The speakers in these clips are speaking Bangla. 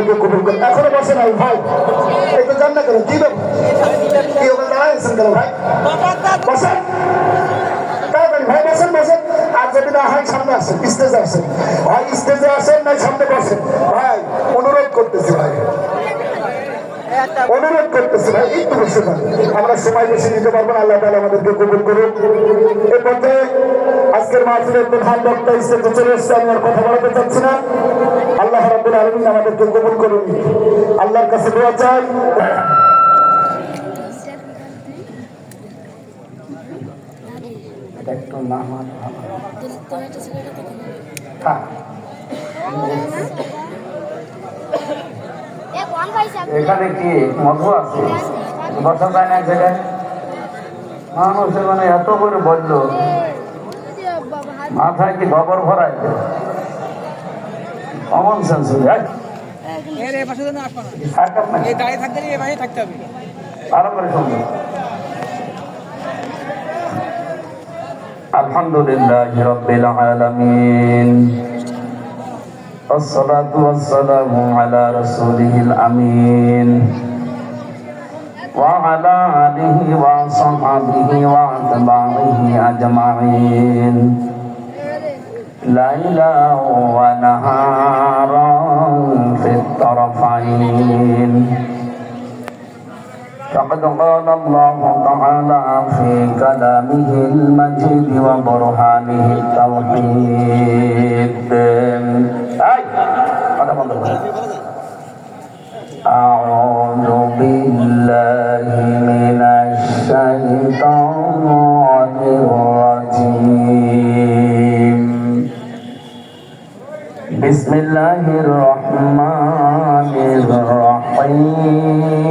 আমাদেরকে কবুল করে। এখনো বসে নাই ভাই, একটু জান না কেন, কি কি ওখানে দাঁড়াইছেন কেন ভাই? বসেন তাড়াতাড়ি ভাই, বসেন বসেন। আর যদি না হয় সামনে আসেন, স্টেজে আসেন ভাই, স্টেজে আসেন না সামনে বসেন ভাই, অনুরোধ করতেছি ভাই, অনুরোধ করতেছি ভাই, একটু বসে থাক। আমরা সময় বেশি নিতে পারবো না, আল্লাহ তাআলা আমাদেরকে কবুল করুন। এর মধ্যে আজকের মাহফিলের প্রধান বক্তা স্টেজে চলে এসছে, আমি আর কথা বলাতে চাচ্ছি না। আল্লাহ রাব্বুল আলামিন আমাদেরকে কবুল করুন, আল্লাহর কাছে দোয়া চাই। এখানে কি মধু আছে? বসা যায় না জায়গায়? মানুষের মানে এত করে বললো, মাথায় কি গোবর ভরায়? কমন সেন্স ভালো করে শুনবে। আলহামদুলিল্লাহ রাব্বিল আলামিন, والصلاة والسلام على رسوله الأمين وعلى آله وصحبه وأتباعه أجمعين ليلا ونهارا في الطرفين. فقد قال الله تعالى في كلامه المجيد وبرهانه التوحيد. أعوذ بالله من الشيطان الرجيم. بسم الله الرحمن الرحيم.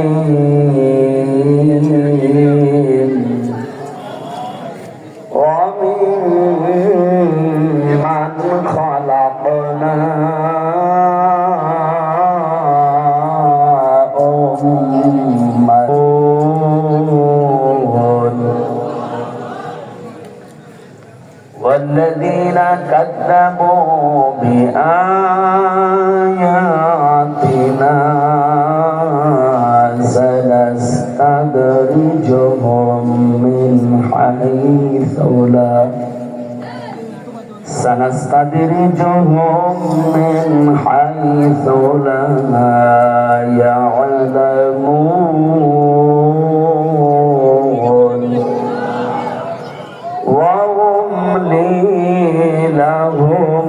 وممن خلقنا والذين كذبوا بآياتنا سنستدرجهم من حيث لا يعلمون وأملي لهم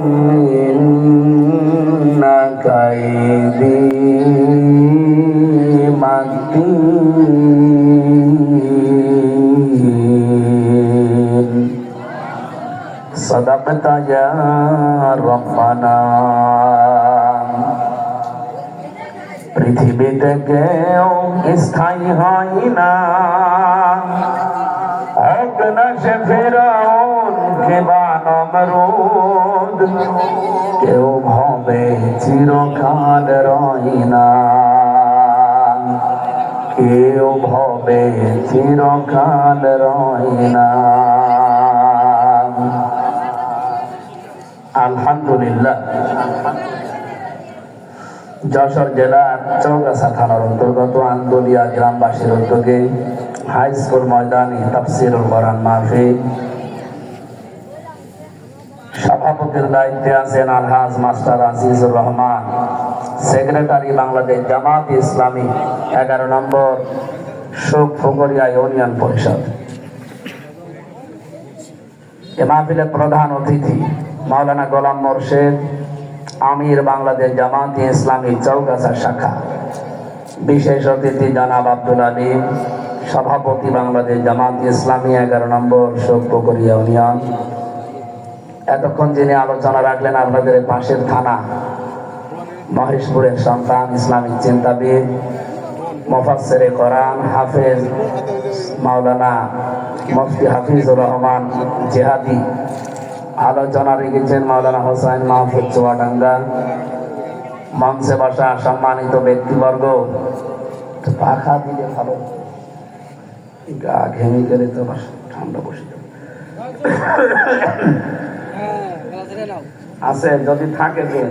إن كيدي متين. صدقت يا ربنا. পৃথিবীতে কেউ স্থায়ী হয় না, হোক না সে ফেরাউন কিংবা নমরুদ, কেউ ভবে চিরকাল রয় না, কেউ ভবে চিরকাল রয় না। আলহামদুলিল্লাহ, যশোর জেলার চৌগাছা থানার অন্তর্গত আন্দোলিয়া গ্রামবাসীর উদ্যোগে হাই স্কুল ময়দানে তাফসীরুল কোরআন মাহফিল, সভাপতির দায়িত্বে আছেন আলহাজ মাস্টার আজিজুর রহমান, সেক্রেটারি বাংলাদেশ জামাত ইসলামী 11 নম্বর শোক ফুকরিয়া ইউনিয়ন পরিষদ। এ মাহফিলের প্রধান অতিথি মাওলানা গোলাম মোর্শেদ, আমির বাংলাদেশ জামাত ইসলামী চৌগাছা শাখা। বিশেষ অতিথি জনাব আব্দুল আলিম, সভাপতি বাংলাদেশ জামাত ইসলামী 11 নম্বর শোক ফুকরিয়া ইউনিয়ন। এতক্ষণ যিনি আলোচনা রাখলেন আপনাদের পাশের থানা মহেশপুরের সন্তান, ইসলামিক চিন্তাবিদ, মুফাসসিরে কোরআন, হাফেজ মাওলানা মুফতি হাফিজুর রহমান জিহাদি। আলোচনা রেখেছেন মাওলানা হোসেন মাহফুজ চুয়াডাঙ্গা। মঞ্চে বসা সম্মানিত ব্যক্তিবর্গ, পাখা দিলে ভালো, গা ঘেমে গেলে তো ঠান্ডা বসে আছে, যদি থাকে যে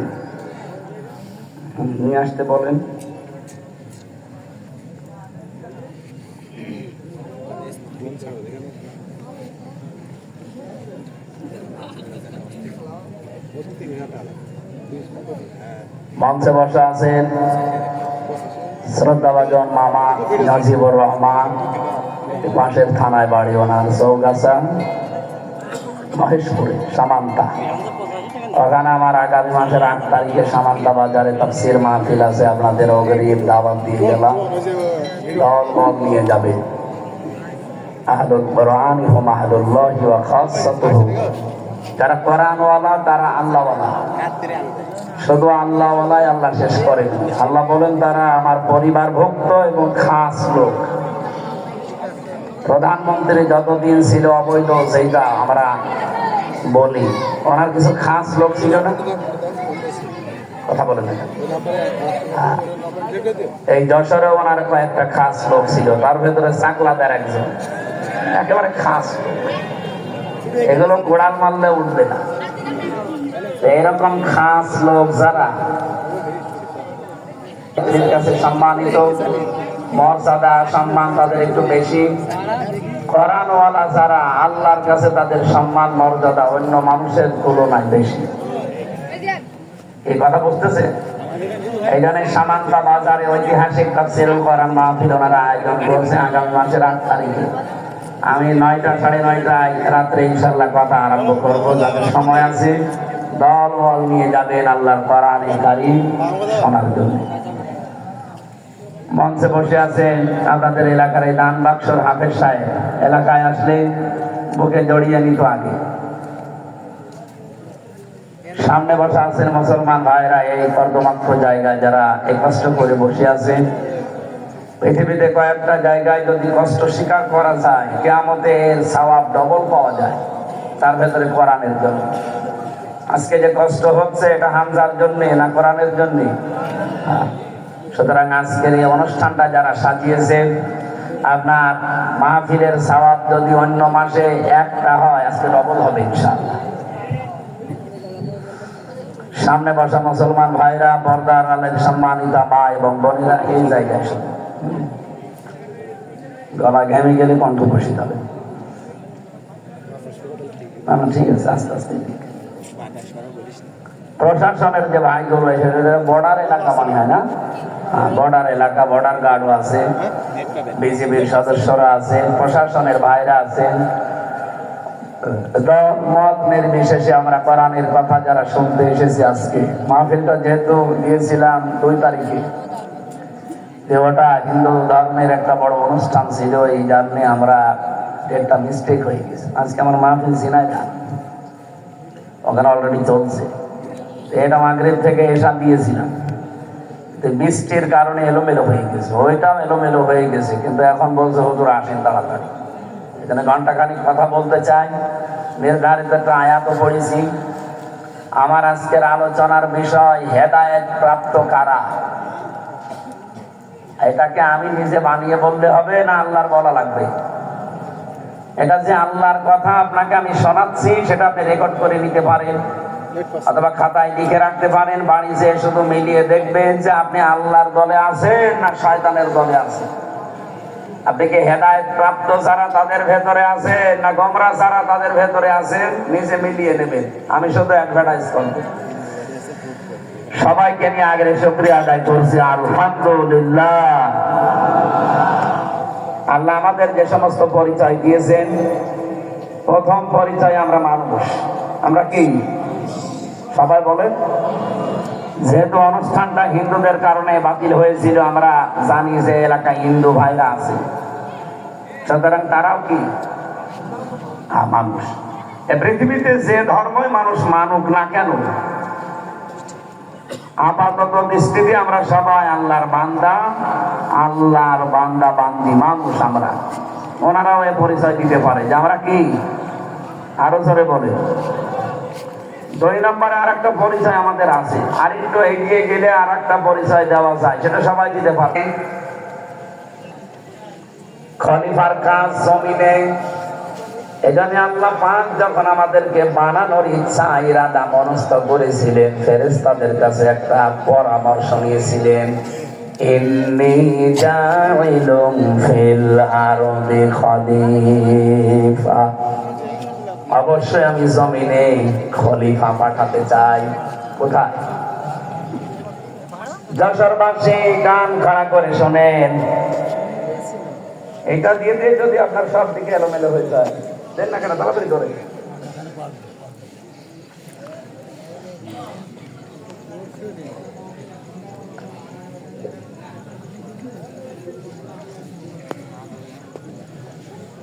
নিয়ে আসতে বলেন। মঞ্চে বসে আছেন শ্রদ্ধাভাজন মামা নাজিবুর রহমান, পাশের থানায় বাড়ি ওনার, চৌগাছা মহেশপুরে সামান্তা। ওখানে আমার আগামী মাসের 8 তারিখে সামান্তা বাজারে তাফসীর মাহফিল আছে, আপনাদের অগ্রিম দাওয়াত দিয়ে গেলাম, দল নিয়ে যাবে। আহলুল কোরআন হুম আহলুল্লাহি ওয়া খাসসাতুহু, যারা কোরআনওয়ালা তারা আল্লাহওয়ালা। শুধু আল্লাহওয়ালাই আল্লাহ শেষ করেন। আল্লাহ বলেন তারা আমার পরিবার ভুক্ত এবং খাস লোক। প্রধানমন্ত্রী যতদিন ছিল অবৈধ, সেইটা আমরা বলি, ওনার কিছু খাস লোক ছিল না? কথা বলে না? এই যশোরে ওনার কয়েকটা খাস লোক ছিল, তার ভেতরে চাকলাদার একজন একেবারে খাস লোক। এগুলো গোড়াল মারলে উঠবে না। এরকম খাস লোক যারা কাছে সম্মানিত, মর্যাদা সম্মান তাদের একটু বেশি, কোরআনওয়ালা যারা আল্লাহর কাছে তাদের সম্মান মর্যাদা অন্য মানুষের তুলনায় বেশি। এই কথা বুঝতেছে? এই জন্য সামান্তা বাজারে ঐতিহাসিক তাফসীরুল কোরআন মাহফিল ওনারা আয়োজন করছে আগামী মাসের 8 তারিখে। আমি 9টা 9:30টায় রাত্রে ইনশাআল্লাহ কথা আরম্ভ করবো। যাদের সময় আছে দল নিয়ে যাবেন আল্লাহর কোরআনে কারীম শোনার জন্য। মঞ্চে বসে আছেন আপনাদের এলাকার এই দান বাক্সর হাফেজ সাহেব, এলাকায় আসলে বুকে জড়িয়ে নিত আগে। সামনে বসে আছেন মুসলমান ভাইরা এই কর্দমাক্ত জায়গায় যারা এই কষ্ট করে বসে আছেন। পৃথিবীতে কয়েকটা জায়গায় যদি কষ্ট স্বীকার করা যায় কিয়ামতে এর সওয়াব ডবল পাওয়া যায়, তার ভেতরে কোরআনের জন্য। আজকে যে কষ্ট হচ্ছে এটা হামজার জন্য না কোরআনের জন্য? সুতরাং আজকের এই অনুষ্ঠানটা যারা সাজিয়েছেন, আপনার মাহফিলের সওয়াব যদি অন্য মাসে একটা হয়, আজকে ডবল হবে ইনশাআল্লাহ। সামনে বসা মুসলমান ভাইরা, পর্দার আলের সম্মানিতা মা এবং বোনেরা, এই জায়গায় গলা ঘেমে গেলে কণ্ঠ বসে যাবে। ঠিক আছে, আস্তে আস্তে। প্রশাসনের যে ভাইগুলো বর্ডার এলাকা মনে হয় না, বর্ডার এলাকা, বর্ডার গার্ডও আছে, বিজিবির সদস্যরা আছে, প্রশাসনের ভাইরা আছেন। মত নির্বিশেষে আমরা কোরআনের কথা যারা শুনতে এসেছি, আজকে মাহফিলটা যেহেতু দিয়েছিলাম 2 তারিখে, ওটা হিন্দু ধর্মের একটা বড় অনুষ্ঠান ছিল, এই জন্যে আমরা একটা মিস্টেক হয়ে গেছে। আজকে আমার মাহফিল ঝিনাইদহ, ওখানে অলরেডি চলছে। এটা মাগরিব থেকে এসা দিয়েছিলাম, বৃষ্টির কারণে এলোমেলো হয়ে গেছে, ওইটাও এলোমেলো হয়ে গেছে। কিন্তু এখন বলছে হুজুর আসেন তাড়াতাড়ি, এখানে ঘন্টাখানিক কথা বলতে চাই। নির্ধারিত একটা আয়াতও পড়েছি। আমার আজকের আলোচনার বিষয় হেদায়েত প্রাপ্ত কারা। এটাকে আমি নিজে বানিয়ে বললে হবে না আল্লাহর বলা লাগবে? এটা যে আল্লাহর কথা আপনাকে আমি শোনাচ্ছি, সেটা আপনি রেকর্ড করে নিতে পারেন অথবা খাতায় লিখে রাখতে পারেন। বাড়ি যেয়ে শুধু মিলিয়ে দেখবেন যে আপনি আল্লাহর দলে আছেন না শয়তানের দলে আছেন। আপনি কি হেদায়েত প্রাপ্ত যারা তাদের ভেতরে আছেন না গোমরা যারা তাদের ভেতরে আছেন, নিজে মিলিয়ে নেবেন। আমি শুধু অ্যাডভার্টাইজ করব। সবাইকে নিয়ে আগে শুকরিয়া আদায় করছি, আলহামদুলিল্লাহ। আল্লাহ আমাদের যে সমস্ত পরিচয় দিয়েছেন, প্রথম পরিচয় আমরা মানুষ। আমরা কি সবাই বলেন? যেহেতু অনুষ্ঠানটা হিন্দুদের কারণে বাতিল হয়েছিল, আমরা জানি যে এলাকায় হিন্দু ভাইরা আছে, সুতরাং তারাও কি মানুষ। পৃথিবীতে যে ধর্মই মানুষ মানুক না কেন, আপাতত দৃষ্টিতে আমরা সবাই আল্লাহর বান্দা, আল্লাহর বান্দা বান্দি মানুষ আমরা। ওনারাও এ পরিচয় দিতে পারে যে আমরা কি। আরো জোরে বলে। 2 নম্বরে আর একটা পরিচয় আমাদের আছে, আর একটু এগিয়ে গেলে আর একটা পরিচয় দেওয়া যায়, সেটা সবাই দিতে পারে। খলিফার কাজ জমিনে এখানে আল্লাহ পাক যখন আমাদেরকে বানানোর ইচ্ছা ইরাদা মনস্থ করেছিলেন, ফেরেশতাদের কাছে একটা পরামর্শ নিয়েছিলেন, ইন্নী জাইলুম ফিল আরদি খলিফা, অবশ্যই আমি জমিনে খলিফা পাঠাতে চাই। কোথায়? যশোরবাসী কান খাড়া করে শোনেন, এটা দিয়ে দিয়ে যদি আপনার সব দিকে এলোমেলো হয়ে যায়, দেন না কেন তাড়াতাড়ি করে।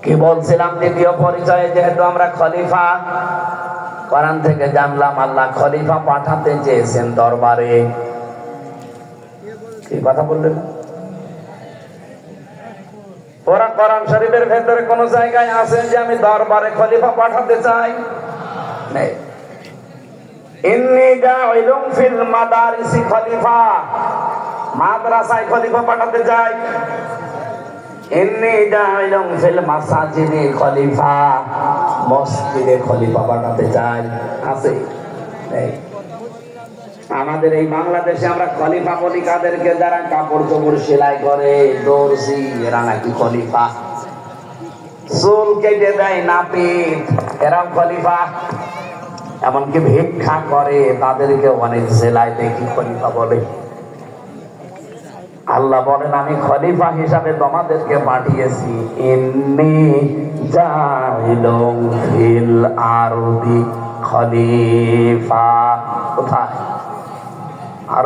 কি বলছিলাম? দ্বিতীয় পরিচয়ে যেহেতু আমরা খলিফা, কোরআন থেকে জানলাম আল্লাহ খলিফা পাঠাতে চেয়েছেন দরবারে। কি কথা বললেন? ওরা কোরআন শরীফের ভেতরে কোন জায়গায় আছে যে আমি দরবারে খলিফা পাঠাতে চাই? নেই। ইন্নী জাইলুম ফিল মাদারিসি খলিফা, মাদ্রাসায় খলিফা পাঠাতে চাই। ইন্নী জাইলুম ফিল মাসাজিদি খলিফা, মসজিদে খলিফা পাঠাতে চাই। আছে? নেই। আমাদের এই বাংলাদেশে আমরা খলিফা বলি কাদেরকে? যারা কাপড় চোপড় সেলাই করে, দর্জি, এরা নাকি খলিফা। চুল কেটে দেয় নাপিত, এরাও খলিফা। এমনকি ভিক্ষা করে, তাদেরকে অনেক জেলায় দেখি খলিফা বলে। আল্লাহ বলেন আমি খলিফা হিসাবে তোমাদেরকে পাঠিয়েছি। ইন্নী জাইলুম ফিল আরদি খলিফা। কোথায়? আর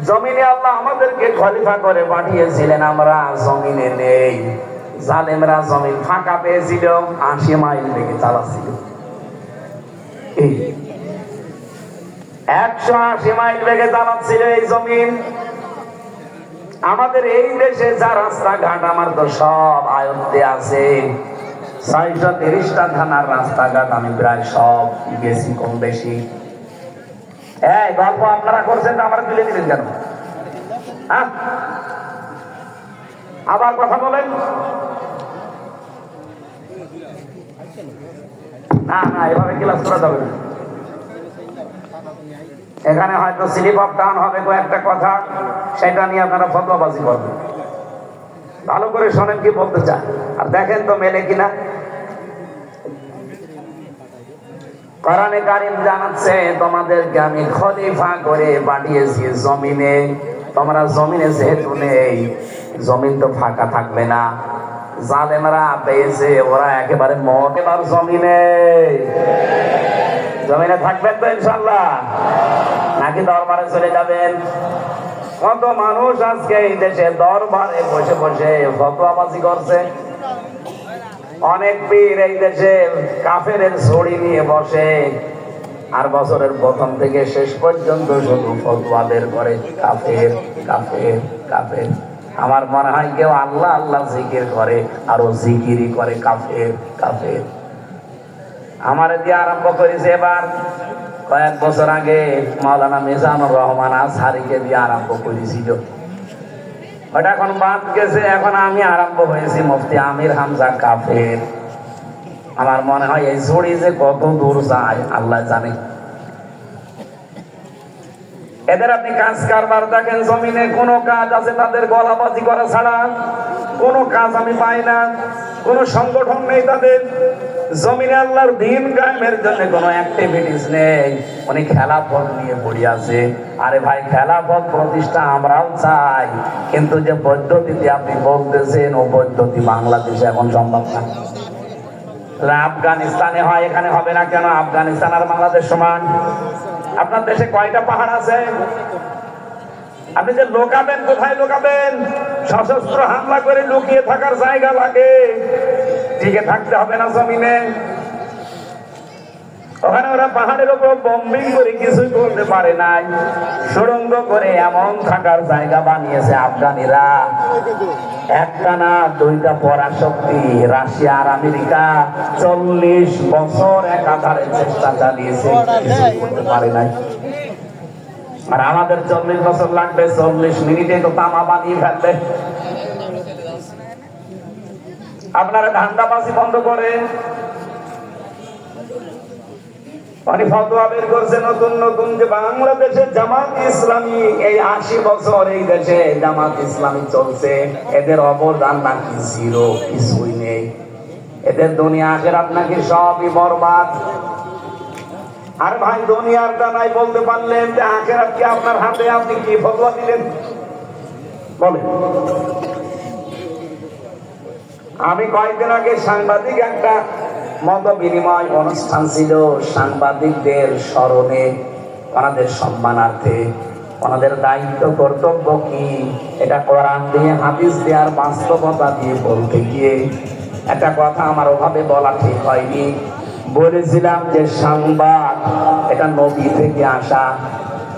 জমিনে আল্লাহ আমাদেরকে খলিফা করে পাঠিয়েছিলেন। আমরা জমিনে নেই। জালেমরা জমিন ফাঁকা পেয়েছিল, 80 মাইল থেকে চালাচ্ছিল। 180 মাইল বেগে চালাচ্ছিল এই জমিন। আমাদের এই দেশে যা রাস্তাঘাট আমার তো সব আয়ত্তে আছে। 630টা থানার রাস্তাঘাট আমি প্রায় সব গেছি কম বেশি। গল্প আপনারা করছেন তো আমরা তুলে দিলেন কেন? আবার কথা বলেন। না না, এভাবে ক্লাস করা যাবে না। এখানে হয়তো স্লিপ অফ টাউন হবে কয়েকটা কথা, সেটা নিয়ে আপনারা ফতোয়াবাজি করবেন। ভালো করে শোনেন কি বলতে চান, আর দেখেন তো মেলে কিনা। কোরআনে কারীম জানাচ্ছে তোমাদেরকে আমি খলিফা করে পাঠিয়েছি জমিনে। তোমরা জমিনে যেহেতু নেই, জমিন তো ফাঁকা থাকবে না। জালেমরা পেয়েছে, ওরা একেবারে মত। এবার জমিনে থাকবেন তো ইনশাল্লাহ, নাকি দরবারে চলে যাবেন? কত মানুষ আজকে এই দেশে দরবারে বসে বসে ফতোয়াবাজি করছে। অনেক পীর এই দেশে কাফেরের ছড়ি নিয়ে বসে, আর বছরের প্রথম থেকে শেষ পর্যন্ত শুধু ফতোয়া বের করে কাফের কাফের কাফের। আমার মনে হয় কেউ আল্লাহ আল্লাহ জিকির করে, আরো জিকিরই করে কাফের কাফের। আমার দিয়ে আরম্ভ করেছে এবার, কয়েক বছর আগে মাওলানা মিজানুর রহমান আজহারীকে দিয়ে আরম্ভ করেছিল। ওটা এখন বাদ গেছে, এখন আমি আরম্ভ হয়েছি মুফতি আমির হামজা কাফের। আমার মনে হয় এই ছড়ি যে কত দূর যায় আল্লাহ জানে। এদের আপনি কাজ কারবার দেখেন, জমিনে কোন কাজ আছে তাদের গলাবাজি করা ছাড়া কোন কাজ আমি পাই না। কোন সংগঠন নেই তাদের। জমিনে আল্লাহর দ্বীন কায়েমের জন্য কোনো অ্যাক্টিভিটিস নেই। উনি খেলাফত নিয়ে পড়ে আছে। আরে ভাই, খেলাফত প্রতিষ্ঠা আমরাও চাই, কিন্তু যে পদ্ধতিতে আপনি বলতেছেন ও পদ্ধতি বাংলাদেশে এখন সম্ভব না। আফগানিস্তানে হয়, এখানে হবে না কেন? আফগানিস্তান আর বাংলাদেশ সমান। আপনার দেশে কয়টা পাহাড় আছে? আপনি যে লুকাবেন, কোথায় লুকাবেন? সশস্ত্র হামলা করে লুকিয়ে থাকার জায়গা লাগে, টিকে থাকতে হবে না জমিনে। ওখানে ওরা পাহাড়ের উপর বম্বিং করে কিছুই করতে পারে নাই, সুড়ঙ্গ করে এমন থাকার জায়গা বানিয়েছে আফগানিরা। একটা না দুইটা পরাশক্তি রাশিয়া আর আমেরিকা 40 বছর একাধারে চেষ্টা চালিয়েছে, কিছুই করতে পারে নাই। আর আমাদের 40 বছর লাগবে, 40 মিনিটে তো তামা বানিয়ে ফেলবে। আপনারা ধান্দাবাজি বন্ধ করেন। উনি ফতোয়া বের করছে নতুন নতুন যে বাংলাদেশে জামাত ইসলামী এই 80 বছর এই দেশে জামাত ইসলামী চলছে, এদের অবদান নাকি জিরো, কিছুই নেই, এদের দুনিয়া আখিরাত নাকি সবই বরবাদ। আর ভাই দুনিয়ার দানাই বলতে পারলেন যে আখিরাত কি আপনার হাতে, আপনি কি ফতোয়া দিলেন বলেন? আমি কয়েকদিন আগে সাংবাদিক একটা মত বিনিময় অনুষ্ঠান ছিল, সাংবাদিকদের স্মরণে, ওনাদের সম্মানার্থে, ওনাদের দায়িত্ব কর্তব্য কি এটা কোরআন দিয়ে হাদিস দেওয়ার বাস্তবতা দিয়ে বলতে গিয়ে একটা কথা আমার ওভাবে বলা ঠিক হয়নি। বলেছিলাম যে সংবাদ এটা নবী থেকে আসা,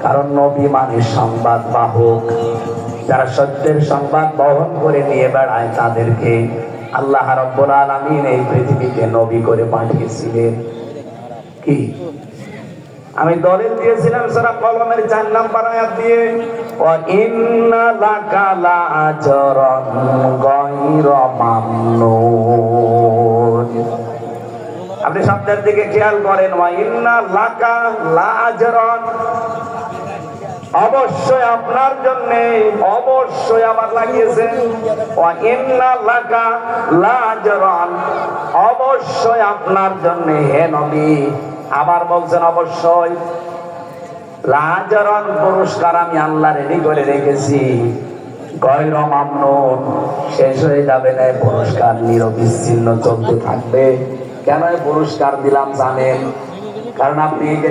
কারণ নবী মানে সংবাদ বাহক, যারা সত্যের সংবাদ বহন করে নিয়ে বেড়ায় তাদেরকে আল্লাহ রাব্বুল আলামিন এই পৃথিবীতে নবী করে পাঠিয়েছিলেন। কি আমি দলিল দিয়েছিলাম সূরা কলমের 4 নম্বর আয়াত দিয়ে, ওয়া ইন্না লাকা লাআজরান গায়রা মামনুন। আপনি শব্দের দিকে খেয়াল করেন, ওয়া ইন্না লাকা লাআজরান, অবশ্যই আপনার জন্য, অবশ্যই আবার লাগিয়েছেন ওয়া ইন্না লাকা লাআজরান, অবশ্যই আপনার জন্য হে নবী, আবার বলছেন অবশ্যই লাআজরান, পুরস্কার আমি আল্লাহ রেডি করে রেখেছি, গায়রা মামনুন, শেষ হয়ে যাবে না পুরস্কার, নিরবিচ্ছিন্ন চলতে থাকবে। কেন এই পুরস্কার দিলাম জানেন? কারণ আপনি এই যে